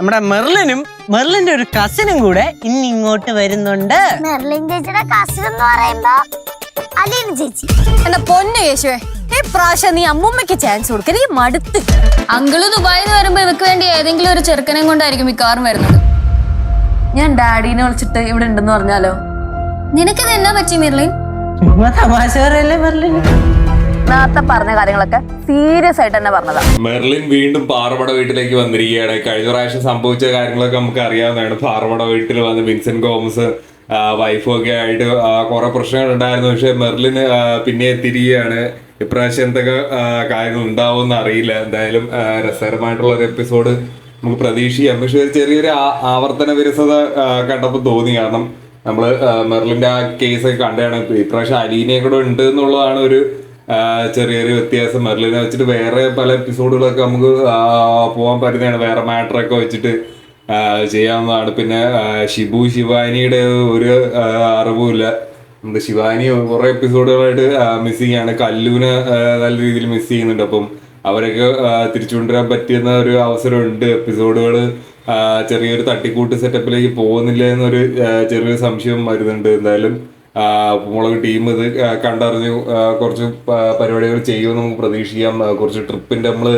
നമ്മുടെ മെർലിന്റെ ഒരു കസിനും കൂടെ ഇന്ന് ഇങ്ങോട്ട് വരുന്നുണ്ട്. മെർലിൻ ചേച്ചിയുടെ കസിൻ എന്ന് പറയുമ്പോ അലീന ചേച്ചി. എന്നാ പൊന്നു യേശുവേ, ഈ പ്രാവശ്യം നീ അമ്മൂമ്മക്ക് ചാൻസ് കൊടുക്ക. എനിക്ക് മടുത്ത്. അങ്കിള് ദുബായിൽ നിന്ന് വരുമ്പോ ഇവക്ക് വേണ്ടി ഏതെങ്കിലും ഒരു ചെറുക്കനെ കൊണ്ടായിരിക്കും മിക്കവാറും വരുന്നത്. ഞാൻ ഡാഡീനെ വിളിച്ചിട്ട് ഇവിടെ ഉണ്ടെന്ന് പറഞ്ഞാലോ? നിനക്കിത് എന്നാ പറ്റി മെർലിൻ? തമാശ പറയല്ലേ മെർലിൻ? നേരത്തെ പറഞ്ഞ കാര്യങ്ങളൊക്കെ സീരിയസ് ആയിട്ട് തന്നെ പറഞ്ഞതാ. മെർലിൻ വീണ്ടും പാറമട വീട്ടിലേക്ക് വന്നിരിക്കുകയാണ്. കഴിഞ്ഞ പ്രാവശ്യം സംഭവിച്ച കാര്യങ്ങളൊക്കെ നമുക്ക് അറിയാവുന്നതാണ്. പാറമട വീട്ടിൽ വന്ന് വിൻസെന്റ് ഗോമസ് വൈഫും ഒക്കെ ആയിട്ട് കുറെ പ്രശ്നങ്ങൾ ഉണ്ടായിരുന്നു. പക്ഷെ മെർലിന് പിന്നെ എത്തിയിരിക്കുകയാണ്. ഇപ്രാവശ്യം എന്തൊക്കെ കാര്യങ്ങൾ ഉണ്ടാവുമെന്ന് അറിയില്ല. എന്തായാലും രസകരമായിട്ടുള്ള ഒരു എപ്പിസോഡ് നമുക്ക് പ്രതീക്ഷിക്കാം. പക്ഷെ ഒരു ചെറിയൊരു ആവർത്തന വിരസത കണ്ടപ്പോൾ തോന്നി. കാരണം നമ്മള് മെർലിന്റെ ആ കേസൊക്കെ കണ്ടാണ്. ഇപ്രാവശ്യം അലീനയും കൂടെ ഉണ്ട് എന്നുള്ളതാണ് ഒരു ചെറിയൊരു വ്യത്യാസം. മെർലിനെ വെച്ചിട്ട് വേറെ പല എപ്പിസോഡുകളൊക്കെ നമുക്ക് പോകാൻ പറ്റുന്നതാണ്. വേറെ മാറ്ററൊക്കെ വെച്ചിട്ട് ചെയ്യാവുന്നതാണ്. പിന്നെ ശിവാനിയുടെ ഒരു അറിവുമില്ല. നമ്മുടെ ശിവാനി കുറെ എപ്പിസോഡുകളായിട്ട് മിസ്സിങ് ആണ്. കല്ലൂനെ നല്ല രീതിയിൽ മിസ് ചെയ്യുന്നുണ്ട്. അപ്പം അവരൊക്കെ തിരിച്ചു കൊണ്ടുവരാൻ പറ്റുന്ന ഒരു അവസരമുണ്ട്. എപ്പിസോഡുകൾ ചെറിയൊരു തട്ടിക്കൂട്ട് സെറ്റപ്പിലേക്ക് പോകുന്നില്ല എന്നൊരു ചെറിയൊരു സംശയം വരുന്നുണ്ട്. എന്തായാലും മുളക് ടീം ഇത് കണ്ടറിഞ്ഞു കുറച്ച് പരിപാടികൾ ചെയ്യുമെന്ന് നമുക്ക് പ്രതീക്ഷിക്കാം. കുറച്ച് ട്രിപ്പിന്റെ നമ്മള്